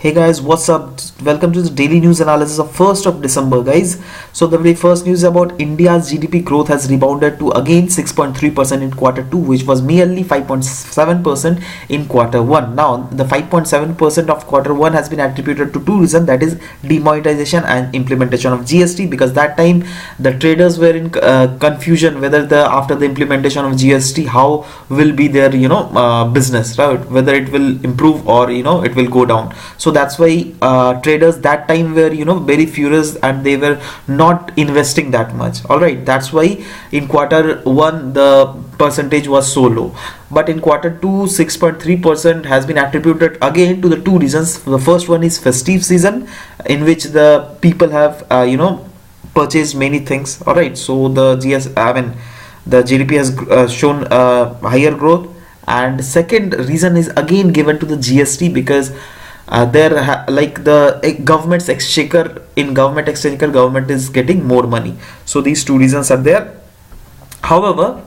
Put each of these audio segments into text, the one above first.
Hey guys, what's up? Welcome to the daily news analysis of 1st of December, guys. So the very first news about India's GDP growth has rebounded to again 6.3% in quarter 2, which was merely 5.7% in quarter 1. Now, the 5.7% of quarter 1 has been attributed to two reasons, that is demonetization and implementation of GST, because that time the traders were in confusion whether after the implementation of GST how will be their business, right? Whether it will improve or it will go down. So that's why traders that time were very furious and they were not investing that much. All right, that's why in quarter 1 the percentage was so low, but in quarter 2 6.3% has been attributed again to the two reasons. The first one is festive season, in which the people have purchased many things. All right, so the GDP has shown higher growth. And second reason is again given to the GST, because like the government's exchequer, in government exchequer, government is getting more money. So these two reasons are there. However,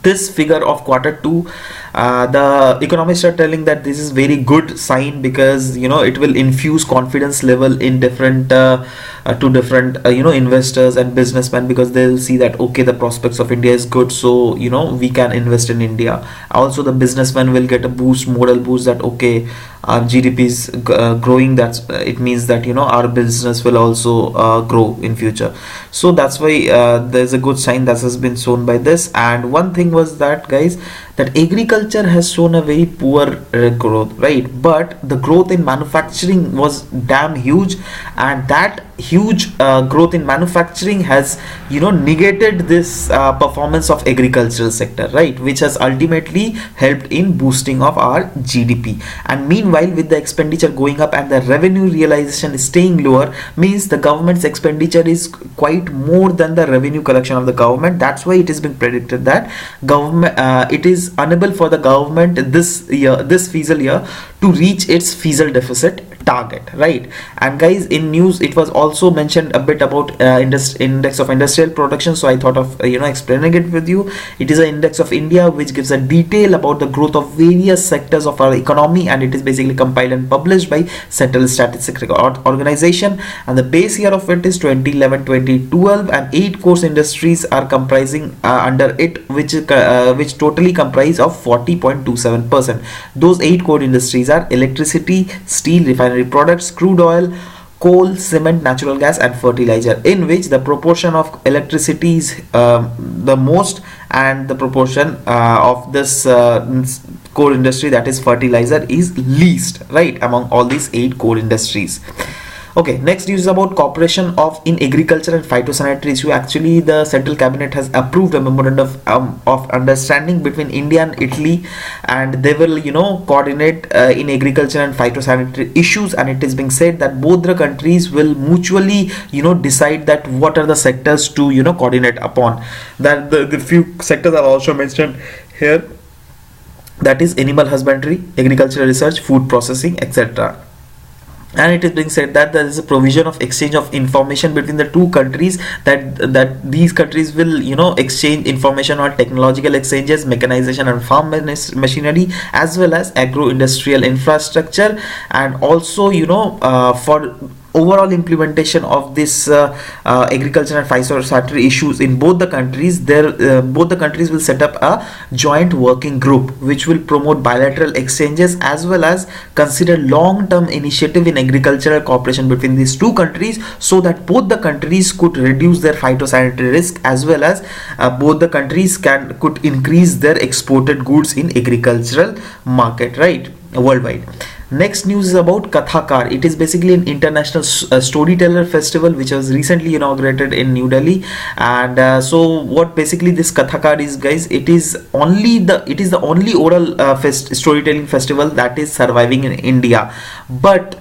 this figure of quarter 2, the economists are telling that this is very good sign, because it will infuse confidence level in different investors and businessmen, because they'll see that okay, the prospects of India is good, so we can invest in India. Also the businessmen will get a boost, moral boost, that okay, our GDP is growing, that's it means that our business will also grow in future. So that's why there's a good sign that has been shown by this. And one thing was that, guys, that agriculture has shown a very poor growth, right? But the growth in manufacturing was damn huge, and that huge growth in manufacturing has negated this performance of agricultural sector, right, which has ultimately helped in boosting of our GDP. And meanwhile, with the expenditure going up and the revenue realization is staying lower, means the government's expenditure is quite more than the revenue collection of the government. That's why it has been predicted that government it is unable for the government this fiscal year to reach its fiscal deficit target, right? And guys, in news it was also mentioned a bit about index of industrial production, so I thought of explaining it with you. It is an index of India which gives a detail about the growth of various sectors of our economy, and it is basically compiled and published by Central Statistical Organization, and the base year of it is 2011-2012, and 8 core industries are comprising under it, which totally comprise of 40.27%. Those 8 core industries are electricity, steel, refinery products, crude oil, coal, cement, natural gas, and fertilizer, in which the proportion of electricity is the most, and the proportion of this core industry, that is fertilizer, is least, right, among all these 8 core industries. Okay, next news is about cooperation in agriculture and phytosanitary issue. Actually, the central cabinet has approved a memorandum of understanding between India and Italy, and they will coordinate in agriculture and phytosanitary issues. And it is being said that both the countries will mutually decide that what are the sectors to coordinate upon. That the few sectors are also mentioned here, that is animal husbandry, agricultural research, food processing, etc. And it is being said that there is a provision of exchange of information between the two countries, that these countries will exchange information on technological exchanges, mechanization and farm machinery, as well as agro-industrial infrastructure, and also for overall implementation of this agriculture and phytosanitary issues in both the countries. Both the countries will set up a joint working group which will promote bilateral exchanges, as well as consider long-term initiative in agricultural cooperation between these two countries, so that both the countries could reduce their phytosanitary risk, as well as both the countries could increase their exported goods in agricultural market, right, worldwide. Next news is about Katha Kar. It is basically an international storyteller festival which was recently inaugurated in New Delhi. And so what basically this Katha Kar is, guys, it is the only oral storytelling festival that is surviving in India. But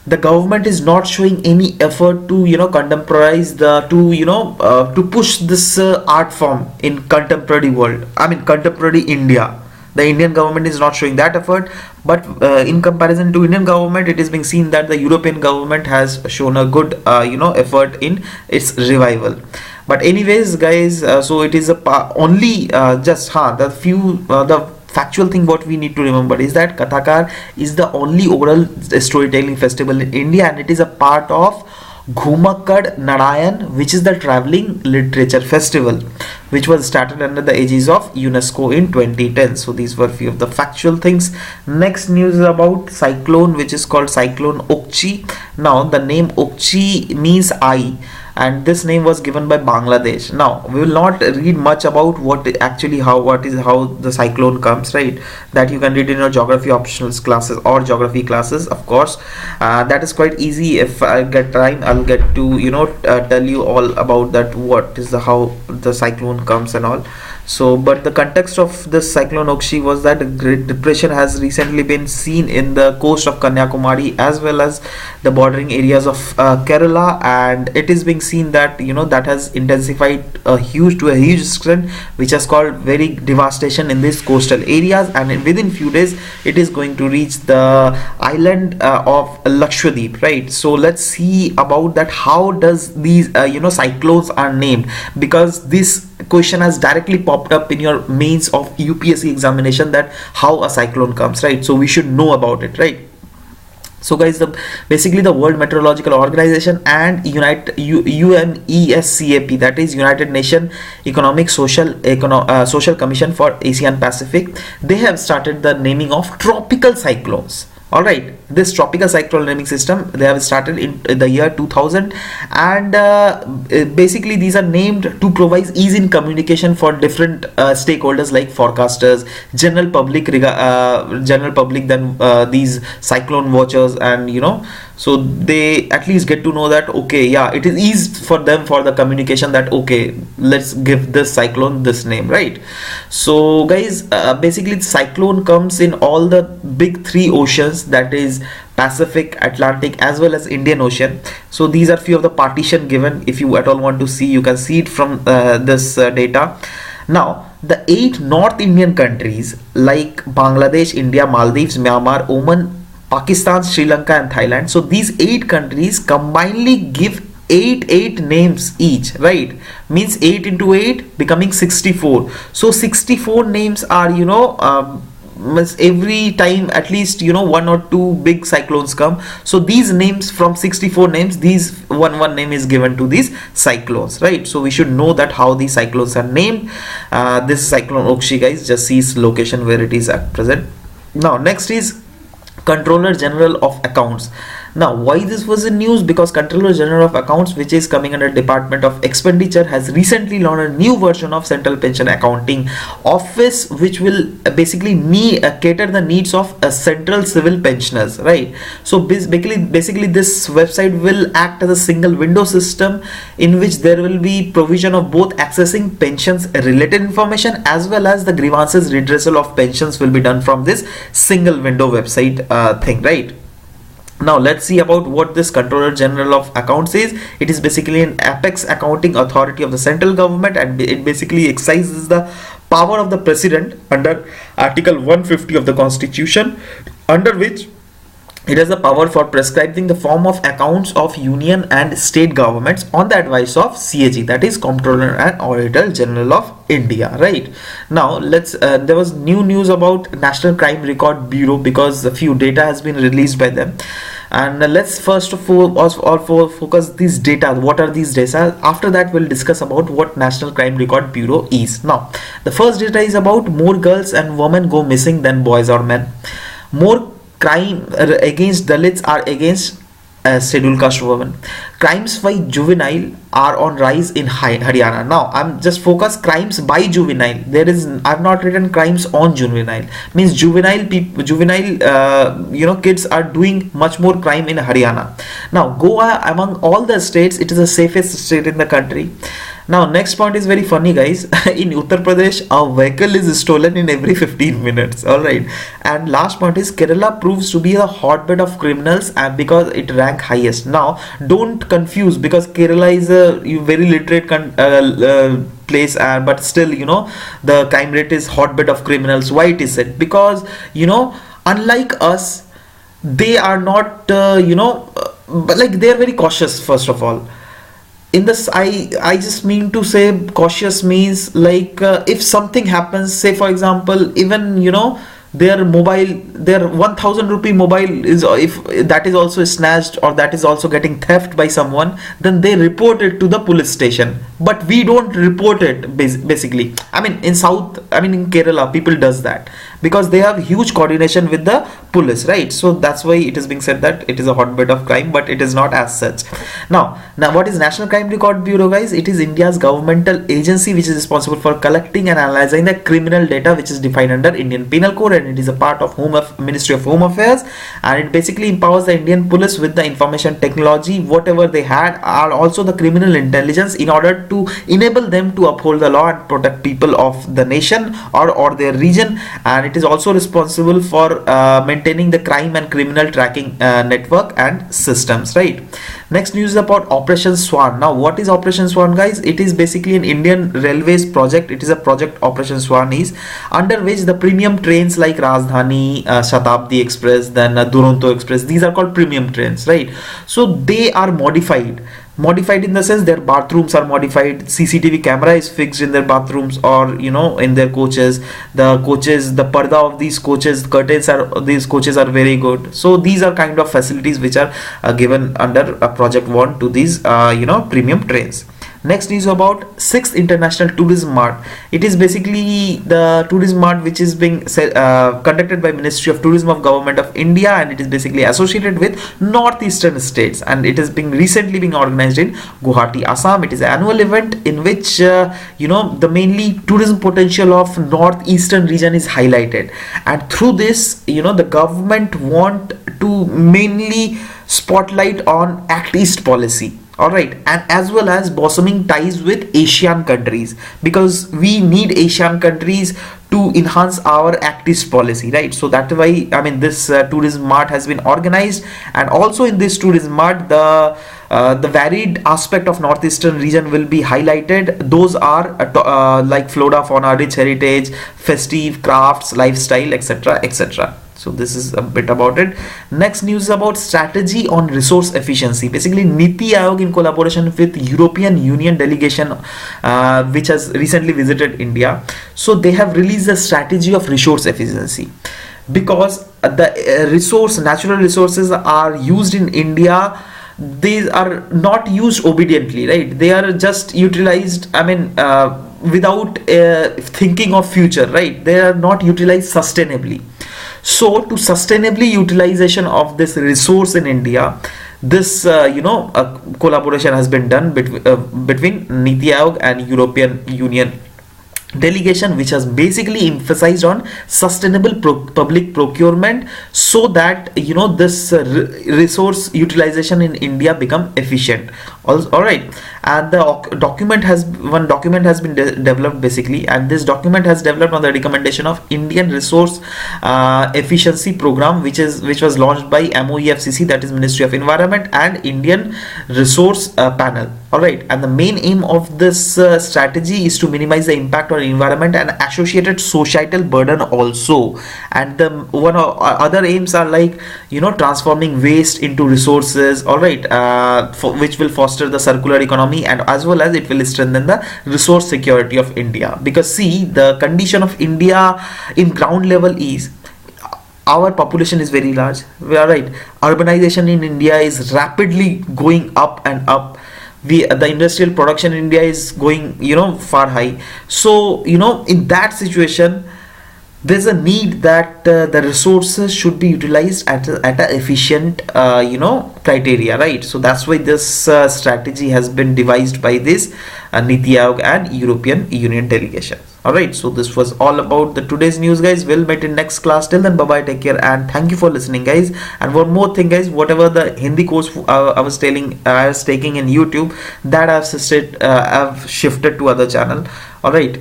the government is not showing any effort to contemporize to push this art form in contemporary world, contemporary India. The Indian government is not showing that effort, but in comparison to Indian government, it is being seen that the European government has shown a good effort in its revival. But anyways, guys, so it is only the factual thing what we need to remember is that Katha Kar is the only oral storytelling festival in India, and it is a part of Ghumakad Narayan, which is the traveling literature festival, which was started under the aegis of UNESCO in 2010. So these were few of the factual things. Next news is about cyclone, which is called Cyclone Okchi. Now the name Okchi means eye, and this name was given by Bangladesh. Now we will not read much about what the cyclone comes, right? That you can read in your geography optionals classes or geography classes, of course. That is quite easy. If I get time, I'll get to tell you all about that, what is how the cyclone comes and all. So, but the context of this cyclone Okshi was that a Great Depression has recently been seen in the coast of Kanyakumari as well as the bordering areas of Kerala, and it is being seen that that has intensified to a huge extent, which has caused very devastation in these coastal areas, and within few days it is going to reach the island of Lakshadweep, right? So let's see about that. How does these cyclones are named? Because this question has directly popped up in your mains of UPSC examination, that how a cyclone comes, right? So we should know about it, right? So guys, basically the World Meteorological Organization and UNESCAP, that is United Nations Economic Social Commission for Asia and Pacific, they have started the naming of tropical cyclones. All right, this tropical cyclone naming system, they have started in the year 2000, and basically these are named to provide ease in communication for different stakeholders like forecasters, general public, then these cyclone watchers, and so they at least get to know that okay, yeah, it is easy for them for the communication that okay, let's give this cyclone this name, right? So guys, basically the cyclone comes in all the big three oceans, that is Pacific, Atlantic as well as Indian Ocean. So these are few of the partition given. If you at all want to see, you can see it from this data. Now the 8 North Indian countries like Bangladesh, India, Maldives, Myanmar, Oman, Pakistan, Sri Lanka and Thailand, so these 8 countries combinedly give 8 names each, right? Means 8 into 8 becoming 64. So 64 names are every time at least 1 or 2 big cyclones come, so these names from 64 names, these one name is given to these cyclones, right? So we should know that how these cyclones are named. This cyclone Okshi, guys, just see its location where it is at present. Now next is Controller General of Accounts. Now why this was in news? Because Controller General of Accounts, which is coming under Department of Expenditure, has recently launched a new version of Central Pension Accounting Office, which will basically cater the needs of central civil pensioners, right? So basically this website will act as a single window system in which there will be provision of both accessing pensions related information as well as the grievances redressal of pensions will be done from this single window website thing, right? Now let's see about what this Controller General of Accounts is. It is basically an apex accounting authority of the central government, and it basically exercises the power of the president under Article 150 of the Constitution, under which it has the power for prescribing the form of accounts of union and state governments on the advice of CAG, that is Comptroller and Auditor General of India, right? Now let's there was new news about National Crime Record Bureau, because a few data has been released by them, and let's first of all focus these data. What are these data? After that we'll discuss about what National Crime Record Bureau is. Now the first data is about more girls and women go missing than boys or men. More crime against Dalits are against scheduled caste women. Crimes by juvenile are on rise in Haryana. Now I'm just focus crimes by juvenile. I've not written crimes on juvenile. Means juvenile kids are doing much more crime in Haryana. Now Goa, among all the states, it is the safest state in the country. Now next point is very funny, guys. In Uttar Pradesh, a vehicle is stolen in every 15 minutes. Alright. And last point is Kerala proves to be a hotbed of criminals, and because it rank highest. Now don't confuse, because Kerala is a very literate place, but still the crime rate is hotbed of criminals. Why it is said? Because unlike us, they are not but like they are very cautious. First of all, in this, I just mean to say cautious means like if something happens, say for example, even their mobile, their 1000 rupee mobile is, if that is also snatched or that is also getting theft by someone, then they report it to the police station. But we don't report it basically. I mean in South, I mean in Kerala, people does that because they have huge coordination with the police, right? So that's why it is being said that it is a hotbed of crime, but it is not as such. Now what is National Crime Record Bureau, guys? It is India's governmental agency which is responsible for collecting and analyzing the criminal data, which is defined under Indian Penal Code, and it is a part of Ministry of Home Affairs, and it basically empowers the Indian police with the information technology, whatever they had, are also the criminal intelligence, in order to enable them to uphold the law and protect people of the nation or their region. And it is also responsible for maintaining the crime and criminal tracking network and systems, right? Next news is about Operation Swan. Now what is Operation Swan, guys? It is basically an Indian Railways project. It is a project, Operation Swan is, under which the premium trains like Rajdhani, Shatabdi Express, then Duronto Express, these are called premium trains, right? So they are modified in the sense their bathrooms are modified, CCTV camera is fixed in their bathrooms, or in their coaches. The parda of these coaches, curtains are, these coaches are very good. So these are kind of facilities which are given under Project One to these premium trains. Next news about 6th International Tourism Mart. It is basically the tourism mart which is being conducted by Ministry of Tourism of Government of India, and it is basically associated with northeastern states, and it is being recently being organized in Guwahati, Assam. It is an annual event in which the mainly tourism potential of northeastern region is highlighted, and through this the government want to mainly spotlight on Act East policy. Alright, and as well as blossoming ties with Asian countries, because we need Asian countries to enhance our Act East policy, right? So that's why this tourism mart has been organized, and also in this tourism mart the varied aspect of northeastern region will be highlighted. Those are like flora, fauna, rich heritage, festive, crafts, lifestyle, etc., etc. So this is a bit about it. Next news is about strategy on resource efficiency. Basically, Niti Aayog in collaboration with European Union delegation, which has recently visited India. So they have released a strategy of resource efficiency, because the natural resources are used in India. These are not used obediently, right? They are just utilized, without thinking of future, right? They are not utilized sustainably. So to sustainably utilization of this resource in India, this collaboration has been done between Niti Aayog and European Union delegation, which has basically emphasized on sustainable public procurement, so that this resource utilization in India become efficient. All right, and one document has been developed basically, and this document has developed on the recommendation of Indian Resource Efficiency Program, which was launched by MOEFCC, that is Ministry of Environment, and Indian Resource Panel. All right, and the main aim of this strategy is to minimize the impact on environment and associated societal burden also. And the other aims are like transforming waste into resources. All right, which will foster the circular economy, and as well as it will strengthen the resource security of India. Because see, the condition of India in ground level is, our population is very large. We are right. Urbanization in India is rapidly going up and up. The industrial production in India is going far high. So in that situation, there's a need that the resources should be utilized at a efficient criteria, right? So that's why this strategy has been devised by this Niti Aayog and European Union delegation. All right, so this was all about the today's news, guys. We'll meet in next class. Till then, bye bye, take care, and thank you for listening, guys. And one more thing, guys, whatever the Hindi course I was taking in YouTube, that I've shifted to other channel. All right,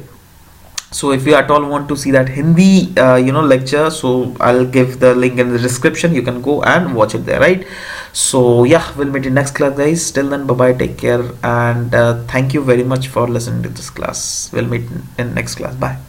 so if you at all want to see that Hindi lecture, so I'll give the link in the description. You can go and watch it there, right? So yeah, we'll meet in next class, guys. Till then, bye bye, take care, and thank you very much for listening to this class. We'll meet in next class. Bye.